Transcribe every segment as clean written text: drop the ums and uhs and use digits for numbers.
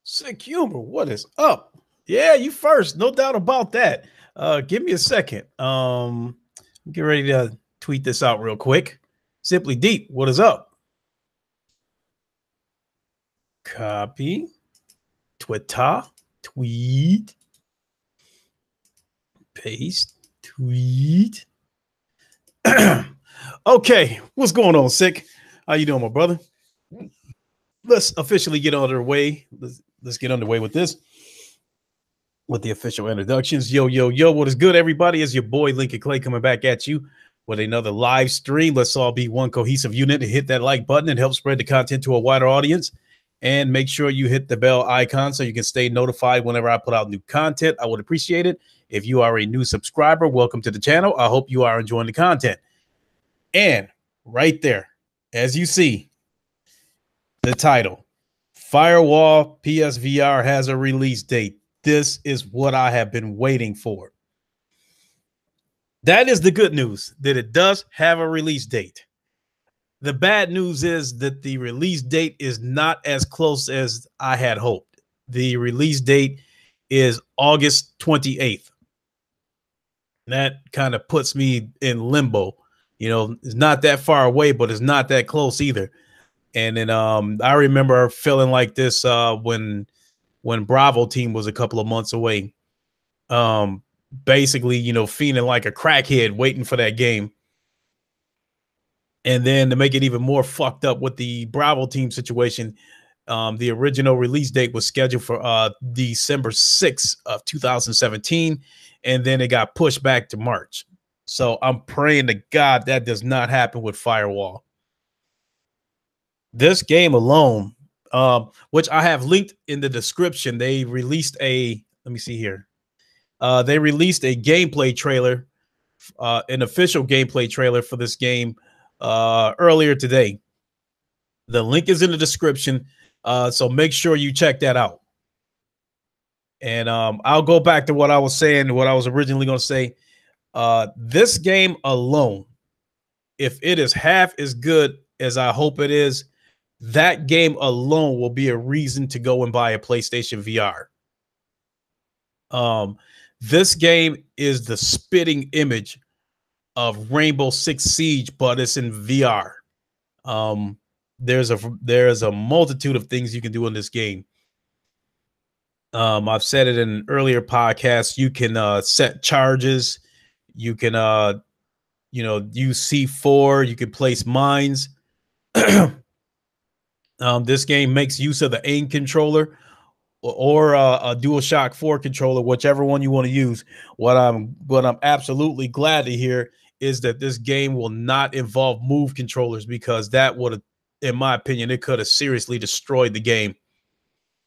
Sick humor, what is up? Yeah, you first, no doubt about that. Give me a second. Get ready to tweet this out real quick. Simply Deep, what is up? Copy, Twitter, tweet, paste, tweet. Okay, what's going on, Sick? How you doing, my brother? Let's officially get underway. Let's get underway with this. With the official introductions. Yo, yo, yo, what is good, everybody? It's your boy Lincoln Clay coming back at you with another live stream. Let's all be one cohesive unit and hit that like button and help spread the content to a wider audience. And make sure you hit the bell icon so you can stay notified whenever I put out new content. I would appreciate it. If you are a new subscriber, welcome to the channel. I hope you are enjoying the content. And right there, as you see, the title, Firewall PSVR has a release date. This is what I have been waiting for. That is the good news, that it does have a release date. The bad news is that the release date is not as close as I had hoped. The release date is August 28th. That kind of puts me in limbo. You know, it's not that far away, but it's not that close either. And then I remember feeling like this when Bravo team was a couple of months away, basically, you know, feeling like a crackhead waiting for that game. And then to make it even more fucked up with the Bravo team situation, the original release date was scheduled for December 6th of 2017. And then it got pushed back to March. So I'm praying to God that does not happen with Firewall. This game alone, which I have linked in the description, they released a, let me see here. They released a gameplay trailer, an official gameplay trailer for this game earlier today. The link is in the description, so make sure you check that out. And I'll go back to what I was saying, what I was originally going to say. This game alone, if it is half as good as I hope it is, that game alone will be a reason to go and buy a PlayStation VR. This game is the spitting image of Rainbow Six Siege, but it's in VR. There's a multitude of things you can do in this game. I've said it in an earlier podcast. You can set charges. You can use C4. You can place mines. This game makes use of the aim controller or a DualShock 4 controller, whichever one you want to use. What I'm absolutely glad to hear is that this game will not involve move controllers, because that would have, in my opinion, it could have seriously destroyed the game.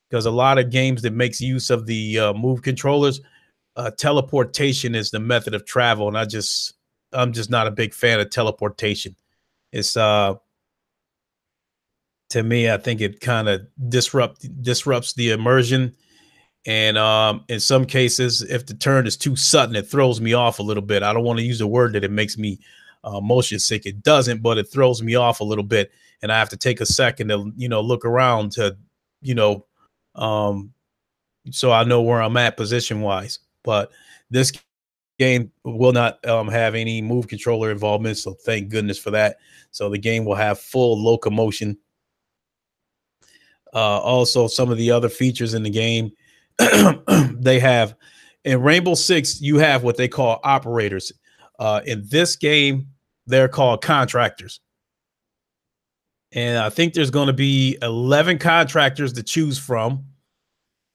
Because a lot of games that makes use of the move controllers, teleportation is the method of travel, and I'm just not a big fan of teleportation. It's to me, I think it kind of disrupts the immersion. And in some cases, if the turn is too sudden, it throws me off a little bit. I don't want to use the word that it makes me motion sick. It doesn't, but it throws me off a little bit. And I have to take a second to, look around to, so I know where I'm at position wise. But this game will not have any move controller involvement. So thank goodness for that. So the game will have full locomotion. Also, some of the other features in the game, they have in Rainbow Six, you have what they call operators. In this game, they're called contractors. And I think there's going to be 11 contractors to choose from.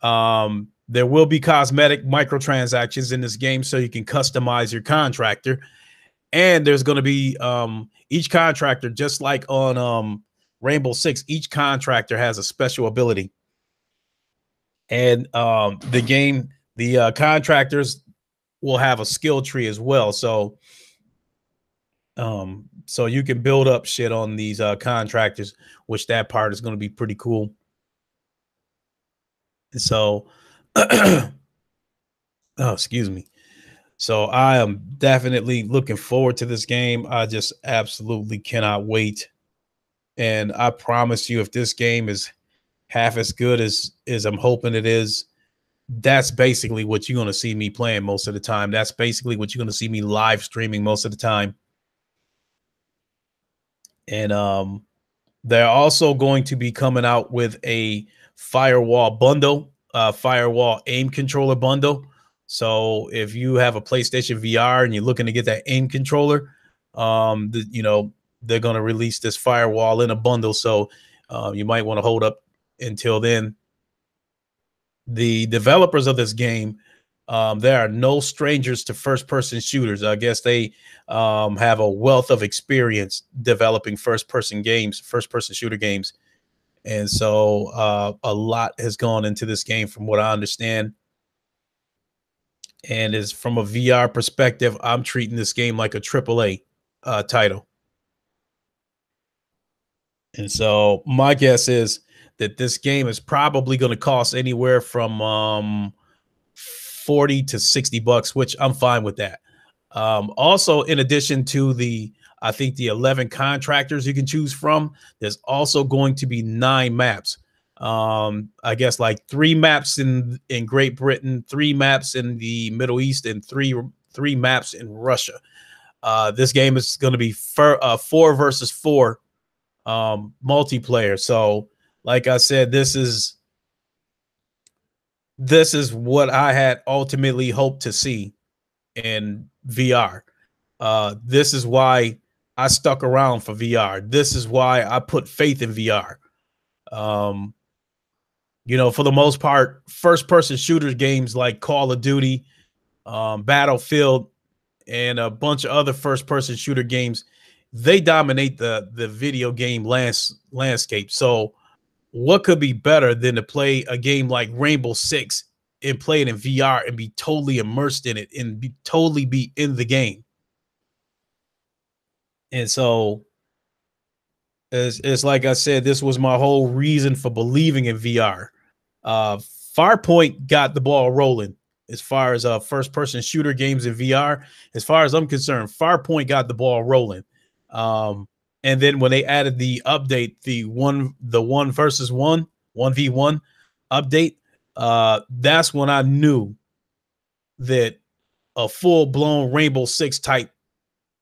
There will be cosmetic microtransactions in this game, so you can customize your contractor. And there's going to be each contractor, just like on Rainbow Six, each contractor has a special ability. And the contractors will have a skill tree as well. So you can build up shit on these contractors, which that part is going to be pretty cool. So, oh, excuse me. So I am definitely looking forward to this game. I just absolutely cannot wait. And I promise you, if this game is half as good as I'm hoping it is, that's basically what you're going to see me playing most of the time. That's basically what you're going to see me live streaming most of the time. And they're also going to be coming out with a Firewall bundle, Firewall aim controller bundle. So if you have a PlayStation VR and you're looking to get that aim controller, they're going to release this Firewall in a bundle. So you might want to hold up until then. The developers of this game, there are no strangers to first-person shooters. I guess they have a wealth of experience developing first-person games, first-person shooter games. And so a lot has gone into this game from what I understand. And is from a VR perspective, I'm treating this game like a AAA title. And so my guess is that this game is probably going to cost anywhere from 40 to 60 bucks, which I'm fine with that. Also, in addition to I think the 11 contractors you can choose from, there's also going to be 9 maps. I guess like 3 maps in Great Britain, 3 maps in the Middle East, and three maps in Russia. This game is going to be 4 versus 4 multiplayer. So, like I said, this is what I had ultimately hoped to see in VR. This is why I stuck around for VR. This is why I put faith in VR. For the most part, first-person shooter games like Call of Duty, Battlefield, and a bunch of other first-person shooter games, they dominate the video game landscape. So what could be better than to play a game like Rainbow Six and play it in VR and be totally immersed in it and totally be in the game? And so it's like I said, this was my whole reason for believing in VR. Farpoint got the ball rolling as far as first-person shooter games in VR. As far as I'm concerned, Farpoint got the ball rolling. And then when they added the update, the 1 versus 1, 1v1 update, that's when I knew that a full-blown Rainbow Six type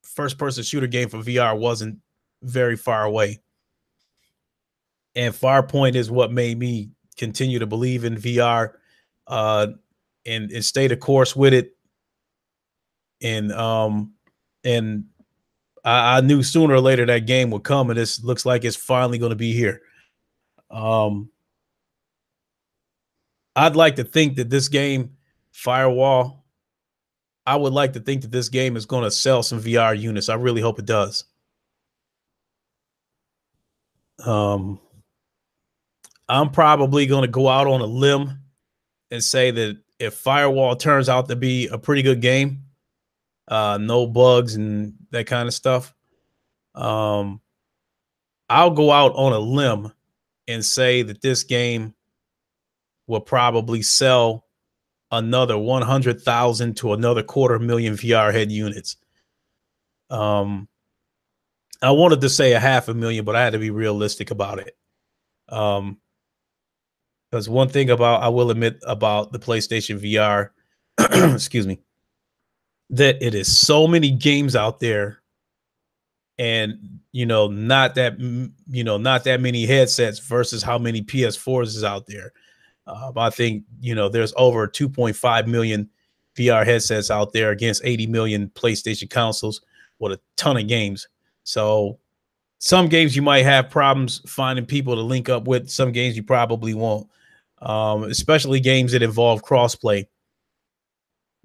first-person shooter game for VR wasn't very far away. And Farpoint is what made me continue to believe in VR and stay the course with it. And I knew sooner or later that game would come, and this looks like it's finally going to be here. I'd like to think that this game, Firewall, I would like to think that this game is going to sell some VR units. I really hope it does. I'm probably going to go out on a limb and say that if Firewall turns out to be a pretty good game, no bugs and that kind of stuff, I'll go out on a limb and say that this game will probably sell another 100,000 to another 250,000 VR head units. I wanted to say 500,000, but I had to be realistic about it. Because one thing I will admit about the PlayStation VR, excuse me, that it is so many games out there, and not that many headsets versus how many PS4s is out there. I think there's over 2.5 million VR headsets out there against 80 million PlayStation consoles with a ton of games. So some games you might have problems finding people to link up with. Some games you probably won't, especially games that involve crossplay,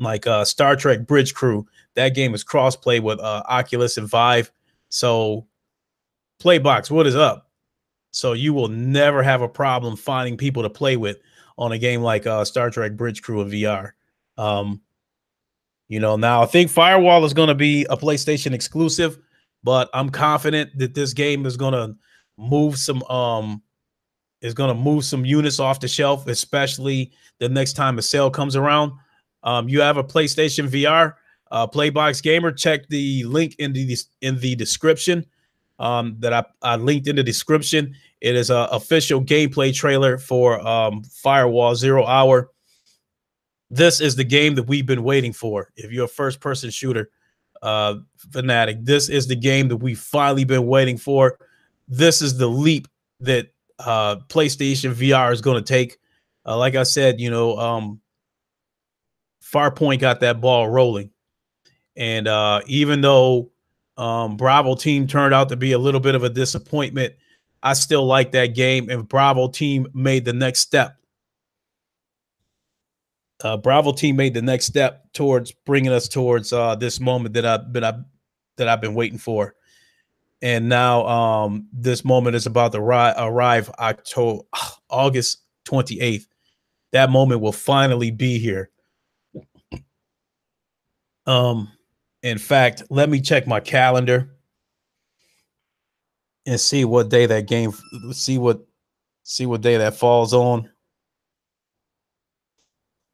like Star Trek Bridge Crew. That game is crossplay with Oculus and Vive. So Playbox, what is up? So you will never have a problem finding people to play with on a game like Star Trek Bridge Crew in VR. Now I think Firewall is going to be a PlayStation exclusive, but I'm confident that this game is going to move some units off the shelf, especially the next time a sale comes around. You have a PlayStation VR, Playbox Gamer. Check the link in the description that I linked in the description. It is a official gameplay trailer for Firewall 0 Hour. This is the game that we've been waiting for. If you're a first-person shooter fanatic, this is the game that we've finally been waiting for. This is the leap that PlayStation VR is going to take. Like I said, Farpoint got that ball rolling. And even though Bravo Team turned out to be a little bit of a disappointment, I still like that game. And Bravo Team made the next step. Bravo Team made the next step towards bringing us towards this moment that I've been waiting for. And now this moment is about to arrive August 28th. That moment will finally be here. In fact, let me check my calendar and see what day that game, see what day that falls on.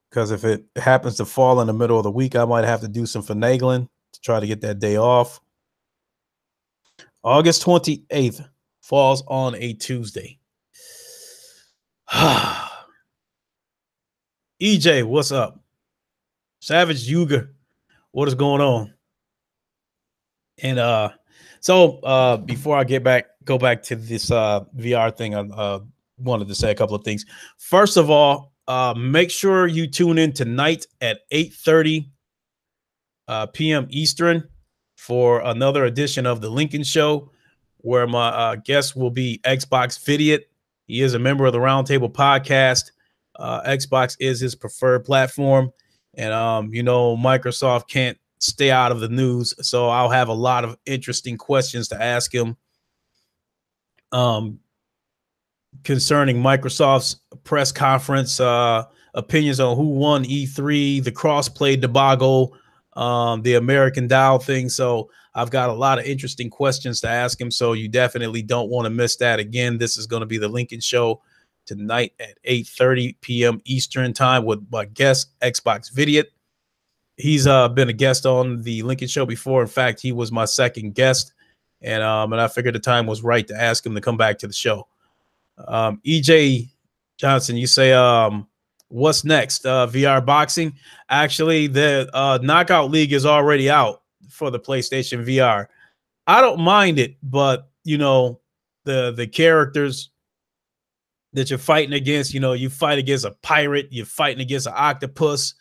Because if it happens to fall in the middle of the week, I might have to do some finagling to try to get that day off. August 28th falls on a Tuesday. EJ, what's up? Savage Yuga, what is going on? And so before I go back to this VR thing, I wanted to say a couple of things. First of all, make sure you tune in tonight at 8:30 p.m. Eastern for another edition of the Lincoln Show, where my guest will be Xbox Vidiot. He is a member of the Roundtable Podcast. Xbox is his preferred platform, and Microsoft can't stay out of the news, so I'll have a lot of interesting questions to ask him concerning Microsoft's press conference, opinions on who won E3, the crossplay debacle, the American Dow thing. So I've got a lot of interesting questions to ask him, so you definitely don't want to miss that. Again, this is going to be the Lincoln Show tonight at 8:30 p.m. Eastern time with my guest, Xbox Vidiot. He's been a guest on the Lincoln Show before. In fact, he was my second guest, and I figured the time was right to ask him to come back to the show. EJ Johnson, you say, what's next? VR boxing? Actually, the Knockout League is already out for the PlayStation VR. I don't mind it, but the characters that you're fighting against, you fight against a pirate, you're fighting against an octopus,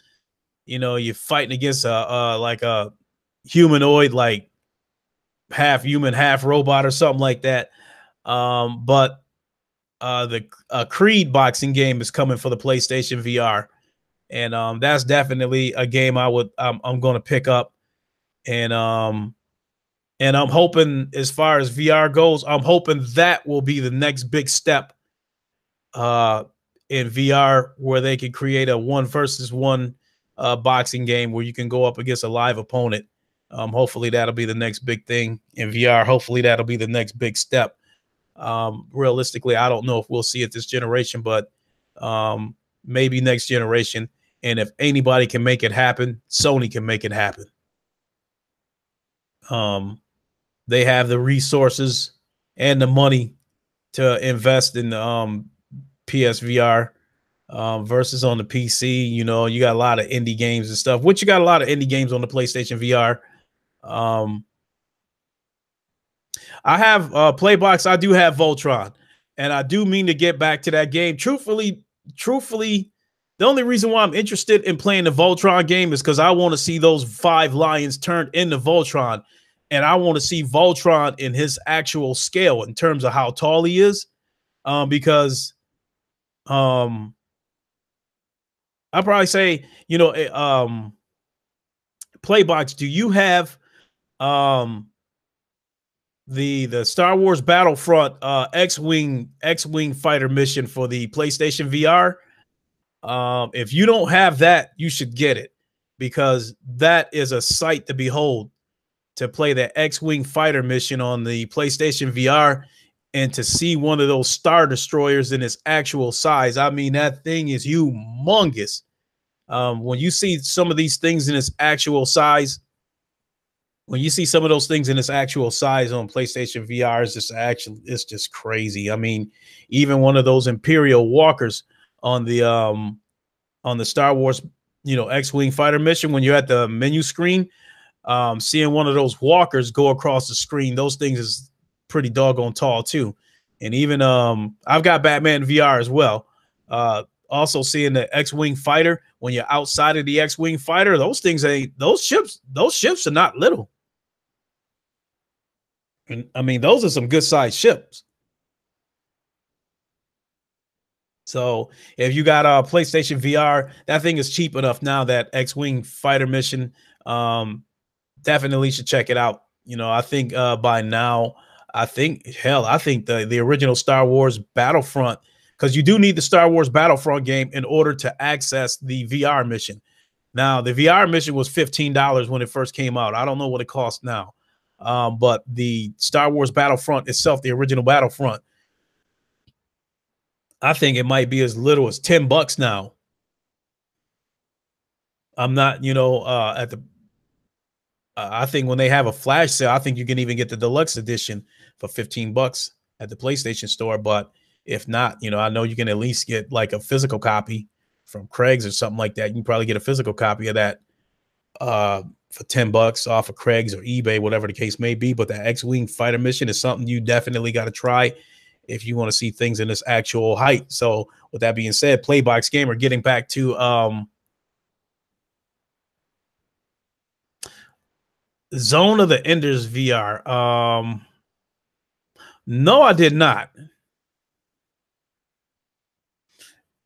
you're fighting against a humanoid, like half human, half robot or something like that. But the Creed boxing game is coming for the PlayStation VR, and that's definitely a game I'm going to pick up. And I'm hoping, as far as VR goes, I'm hoping that will be the next big step in VR, where they can create a 1-versus-1 boxing game where you can go up against a live opponent. Hopefully that'll be the next big thing in VR. Hopefully that'll be the next big step. Realistically, I don't know if we'll see it this generation, but maybe next generation. And if anybody can make it happen, Sony can make it happen. They have the resources and the money to invest in PSVR versus on the PC. You got a lot of indie games and stuff, which you got a lot of indie games on the PlayStation VR. I have Playbox. I do have Voltron, and I do mean to get back to that game. Truthfully, the only reason why I'm interested in playing the Voltron game is because I want to see those 5 lions turned into Voltron, and I want to see Voltron in his actual scale in terms of how tall he is. Because I'll probably say, Playbox, do you have the Star Wars Battlefront X-Wing fighter mission for the PlayStation VR? If you don't have that, you should get it, because that is a sight to behold, to play the X-Wing fighter mission on the PlayStation VR and to see one of those Star Destroyers in its actual size. I mean, that thing is humongous. When you see some of these things in its actual size, when you see some of those things in its actual size on PlayStation VR, it's just crazy. I mean, even one of those Imperial walkers on the Star Wars, X-Wing fighter mission, when you're at the menu screen, seeing one of those walkers go across the screen, those things is pretty doggone tall too. And even I've got Batman VR as well. Also seeing the X-Wing fighter, when you're outside of the X-Wing fighter, those ships are not little. And I mean, those are some good sized ships. So if you got a PlayStation VR, that thing is cheap enough now, that X-Wing fighter mission. Definitely should check it out. I think by now, I think the original Star Wars Battlefront, because you do need the Star Wars Battlefront game in order to access the VR mission. Now, the VR mission was $15 when it first came out. I don't know what it costs now. But the Star Wars Battlefront itself, the original Battlefront, I think it might be as little as $10 now. I'm not, at the I think when they have a flash sale, I think you can even get the deluxe edition for $15 at the PlayStation Store. But if not, I know you can at least get like a physical copy from Craig's or something like that. You can probably get a physical copy of that for $10 off of Craig's or eBay, whatever the case may be. But the X-Wing fighter mission is something you definitely got to try if you want to see things in this actual height. So with that being said, Playbox Gamer, getting back to Zone of the Enders VR. No, I did not.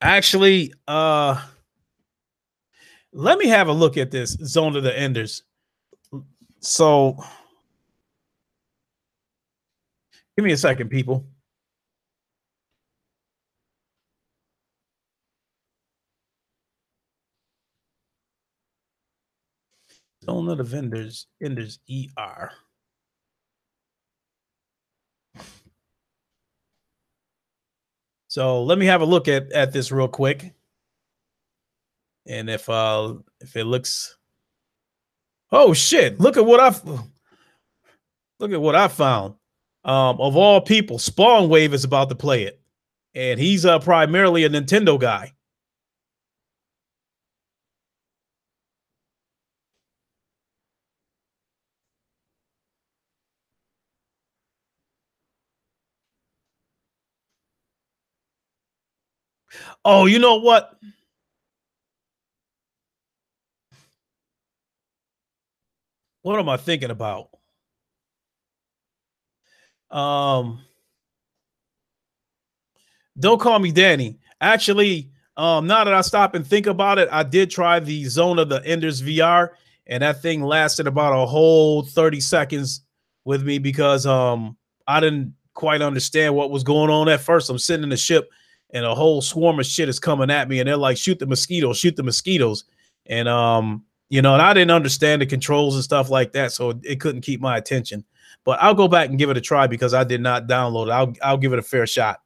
Actually, let me have a look at this Zone of the Enders. So give me a second, people. Zone of the Enders ER. So let me have a look at this real quick. And if it looks, oh shit, look at what I found. Of all people, Spawn Wave is about to play it. And he's primarily a Nintendo guy. Oh, you know what? What am I thinking about? Don't call me Danny. Actually, now that I stop and think about it, I did try the Zone of the Enders VR, and that thing lasted about a whole 30 seconds with me because I didn't quite understand what was going on at first. I'm sitting in the ship and a whole swarm of shit is coming at me, and they're like, shoot the mosquitoes, shoot the mosquitoes. And and I didn't understand the controls and stuff like that, so it couldn't keep my attention. But I'll go back and give it a try because I did not download it. I'll give it a fair shot.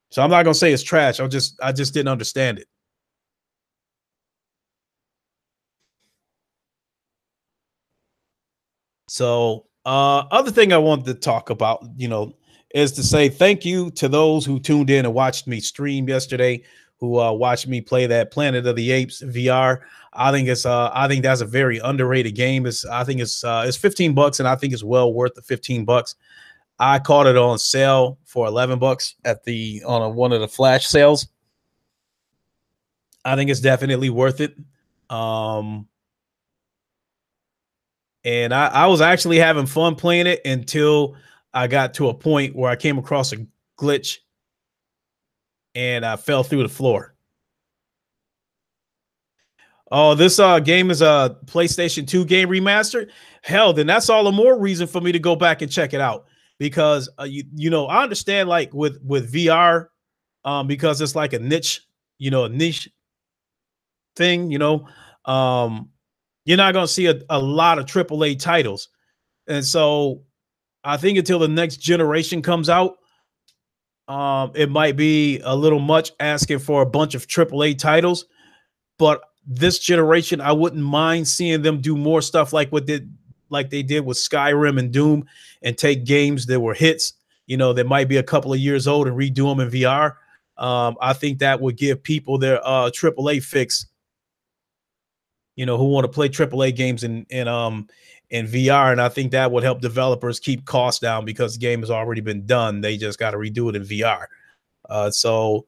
So I'm not gonna say it's trash. I just didn't understand it. So other thing I wanted to talk about, is to say thank you to those who tuned in and watched me stream yesterday, who watched me play that Planet of the Apes VR. I think that's a very underrated game. It's $15, and I think it's well worth the $15. I caught it on sale for $11 on one of the flash sales. I think it's definitely worth it. And I was actually having fun playing it until I got to a point where I came across a glitch and I fell through the floor. Oh, this game is a PlayStation 2 game remastered. Hell, then that's all the more reason for me to go back and check it out. Because I understand, like with VR, because it's like a niche thing. You're not going to see a lot of AAA titles, and so I think until the next generation comes out, it might be a little much asking for a bunch of AAA titles. But this generation, I wouldn't mind seeing them do more stuff like what like they did with Skyrim and Doom and take games that were hits, that might be a couple of years old and redo them in VR. I think that would give people their AAA fix, who want to play AAA games in VR. And I think that would help developers keep costs down because the game has already been done. They just got to redo it in VR. So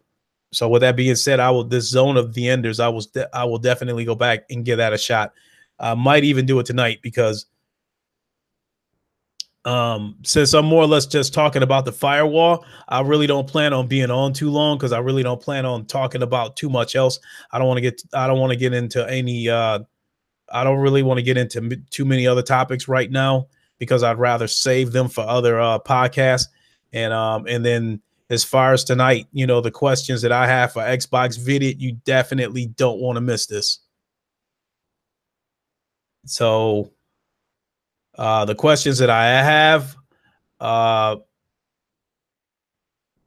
with that being said, this Zone of the Enders, I will definitely go back and give that a shot. I might even do it tonight because since I'm more or less just talking about the Firewall, I really don't plan on being on too long because I really don't plan on talking about too much else. I don't want to get into any I don't really want to get into too many other topics right now because I'd rather save them for other podcasts. And then as far as tonight, the questions that I have for Xbox Video, you definitely don't want to miss this. So the questions that I have,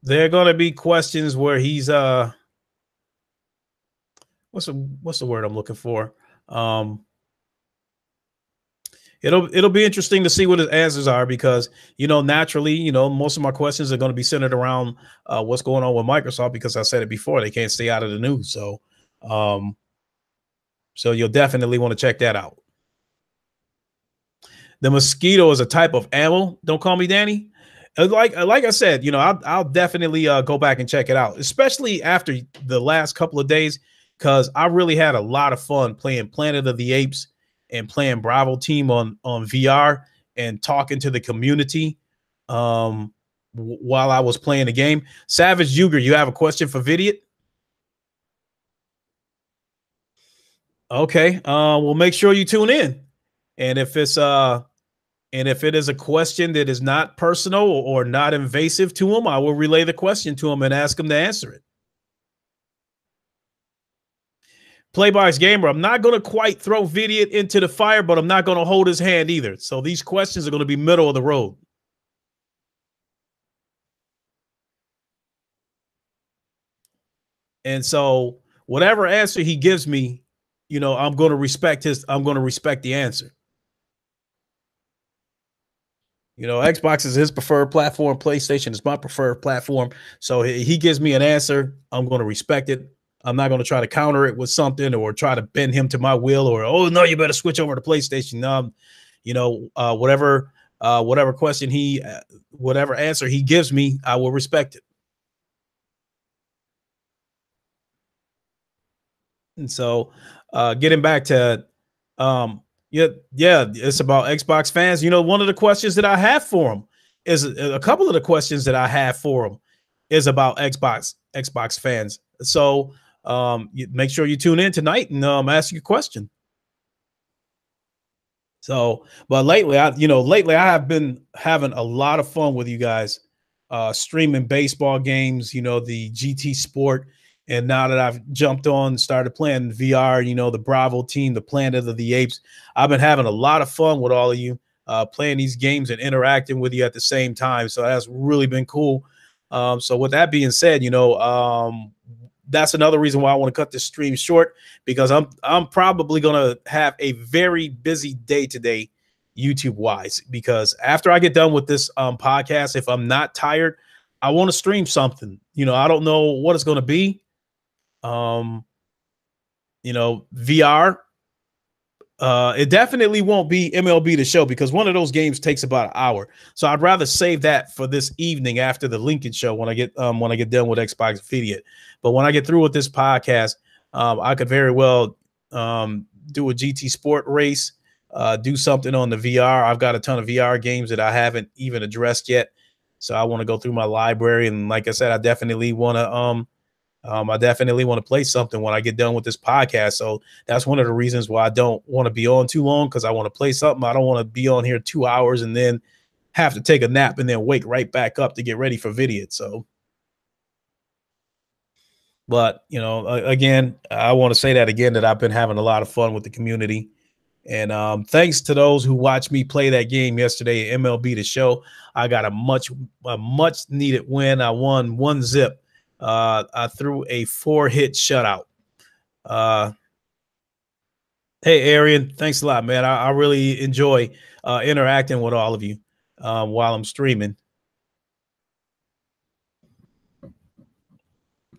they're going to be questions where he's what's the word I'm looking for? It'll be interesting to see what his answers are because, naturally, most of my questions are going to be centered around what's going on with Microsoft because I said it before, they can't stay out of the news. So you'll definitely want to check that out. The mosquito is a type of ammo. Don't call me Danny. Like I said, I'll definitely go back and check it out, especially after the last couple of days, because I really had a lot of fun playing Planet of the Apes and playing Bravo Team on VR and talking to the community while I was playing the game. Savage Yuger, you have a question for Vidiot? Okay, well, make sure you tune in. And if it is a question that is not personal or not invasive to him, I will relay the question to him and ask him to answer it. Playbox Gamer, I'm not going to quite throw Vidiot into the fire, but I'm not going to hold his hand either. So these questions are going to be middle of the road. And so whatever answer he gives me, I'm going to respect the answer. Xbox is his preferred platform. PlayStation is my preferred platform. So he gives me an answer, I'm going to respect it. I'm not going to try to counter it with something or try to bend him to my will or, oh, no, you better switch over to PlayStation. Whatever question whatever answer he gives me, I will respect it. And so getting back to, it's about Xbox fans. One of the questions that I have for him is a couple of the questions that I have for him is about Xbox fans. So make sure you tune in tonight and ask you a question. So, but lately I have been having a lot of fun with you guys, streaming baseball games, the GT Sport. And now that I've jumped on and started playing VR, the Bravo Team, the Planet of the Apes, I've been having a lot of fun with all of you, playing these games and interacting with you at the same time. So that's really been cool. So with that being said, that's another reason why I want to cut this stream short, because I'm probably going to have a very busy day today, YouTube wise, because after I get done with this podcast, if I'm not tired, I want to stream something. I don't know what it's going to be. VR. It definitely won't be MLB The Show because one of those games takes about an hour. So I'd rather save that for this evening after the Lincoln show when I get done with Xbox Video. But when I get through with this podcast, I could very well do a GT Sport race, do something on the VR. I've got a ton of VR games that I haven't even addressed yet. So I want to go through my library. And like I said, I definitely want to play something when I get done with this podcast. So that's one of the reasons why I don't want to be on too long, because I want to play something. I don't want to be on here 2 hours and then have to take a nap and then wake right back up to get ready for video. So, but, again, I want to say that again, that I've been having a lot of fun with the community. And thanks to those who watched me play that game yesterday, MLB The Show. I got a much needed win. I won 1-0. I threw a 4-hit shutout. Hey, Arian, thanks a lot, man. I really enjoy interacting with all of you while I'm streaming.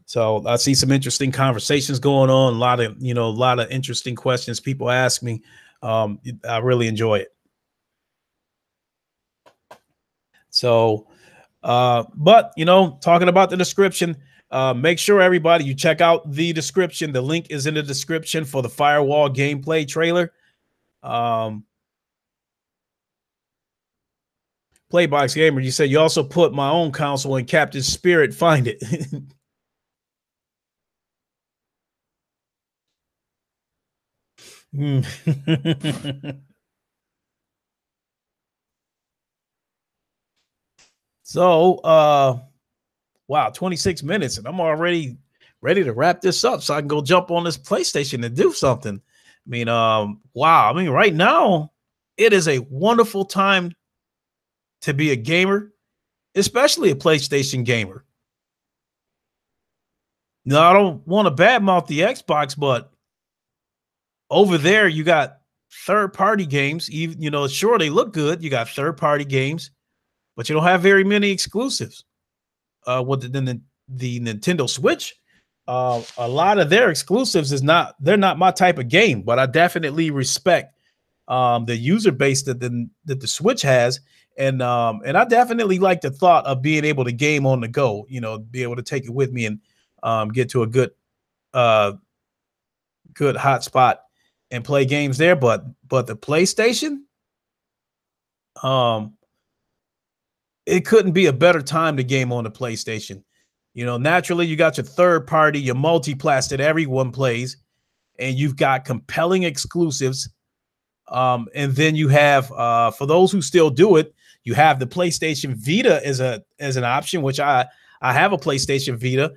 So I see some interesting conversations going on. A lot of interesting questions people ask me. I really enjoy it. So, but talking about the description, make sure everybody you check out the description. The link is in the description for the Firewall gameplay trailer. Um, Playbox Gamer, you said you also put my own console in Captain Spirit. Find it. Hmm. So, wow, 26 minutes, and I'm already ready to wrap this up so I can go jump on this PlayStation and do something. I mean, wow. I mean, right now, it is a wonderful time to be a gamer, especially a PlayStation gamer. Now, I don't want to badmouth the Xbox, but over there, you got third-party games. Even sure they look good. You got third-party games, but you don't have very many exclusives. With the Nintendo Switch, a lot of their exclusives they're not my type of game, but I definitely respect the user base that the Switch has, and I definitely like the thought of being able to game on the go. Be able to take it with me and get to a uh, good hotspot and play games there. But the PlayStation, um, it couldn't be a better time to game on the PlayStation. Naturally, you got your third party, your multiplast that everyone plays, and you've got compelling exclusives. And then you have, for those who still do it, you have the PlayStation Vita as an option, which I have a PlayStation Vita.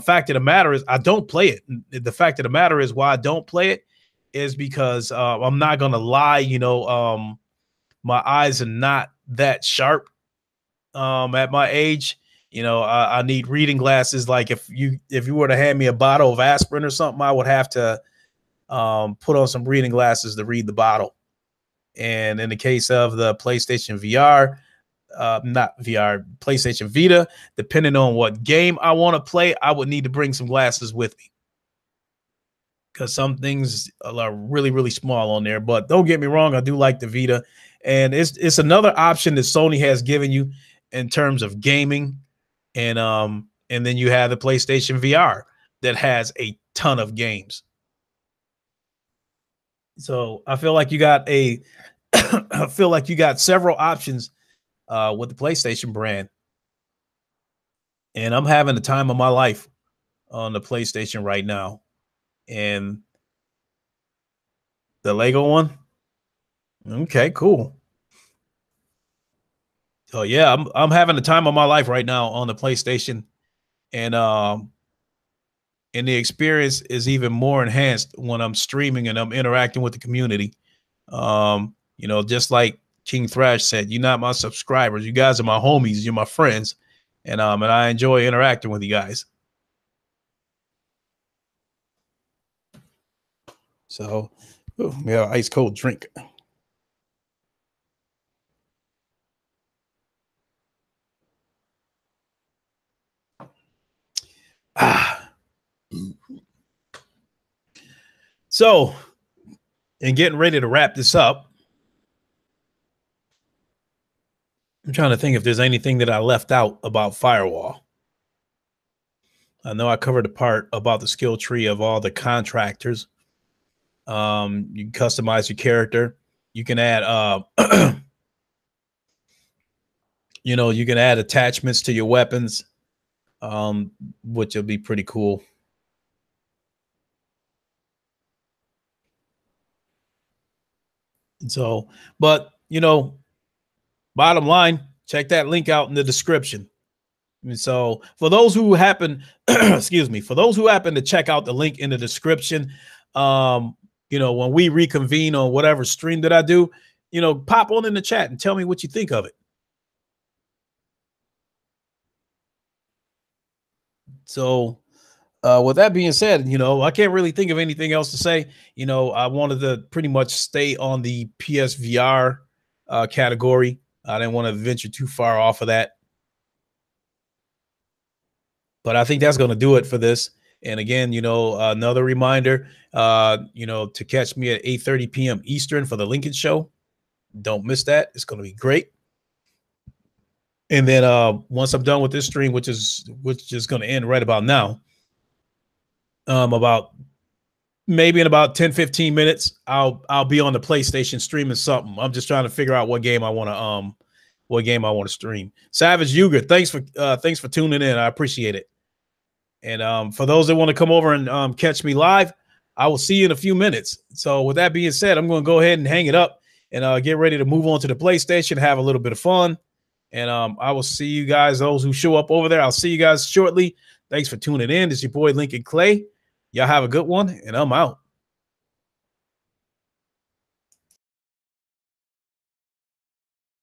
Fact of the matter is, I don't play it. The fact of the matter is, why I don't play it is because I'm not gonna lie. My eyes are not that sharp at my age. I need reading glasses. Like if you were to hand me a bottle of aspirin or something, I would have to put on some reading glasses to read the bottle. And in the case of the PlayStation VR, not VR, PlayStation Vita, depending on what game I want to play, I would need to bring some glasses with me because some things are really, really small on there. But don't get me wrong, I do like the Vita, and it's another option that Sony has given you in terms of gaming, and then you have the PlayStation VR that has a ton of games. So I feel like you got I feel like you got several options with the PlayStation brand, and I'm having the time of my life on the PlayStation right now. And the Lego one, okay, cool. So yeah, I'm having the time of my life right now on the PlayStation, and the experience is even more enhanced when I'm streaming and I'm interacting with the community. Just like King Thrash said, "You're not my subscribers. You guys are my homies. You're my friends," and I enjoy interacting with you guys. So, ooh, yeah, ice cold drink. Ah. So, and getting ready to wrap this up, I'm trying to think if there's anything that I left out about Firewall. I know I covered the part about the skill tree of all the contractors. You can customize your character. You can add, you can add attachments to your weapons, which will be pretty cool. So, but bottom line, check that link out in the description. And so for those who happen, excuse me, for those who happen to check out the link in the description, when we reconvene on whatever stream that I do, pop on in the chat and tell me what you think of it. So, With that being said, I can't really think of anything else to say. I wanted to pretty much stay on the PSVR category. I didn't want to venture too far off of that. But I think that's going to do it for this. And again, another reminder, to catch me at 8:30 p.m. Eastern for the Lincoln Show. Don't miss that. It's going to be great. And then once I'm done with this stream, which is going to end right about now, about maybe in about 10-15 minutes, I'll be on the PlayStation streaming something. I'm just trying to figure out what game I want to stream. Savage Uger, thanks for tuning in. I appreciate it. And for those that want to come over and catch me live, I will see you in a few minutes. So with that being said, I'm going to go ahead and hang it up and get ready to move on to the PlayStation, have a little bit of fun. And I will see you guys, those who show up over there. I'll see you guys shortly. Thanks for tuning in. This is your boy, Lincoln Clay. Y'all have a good one, and I'm out.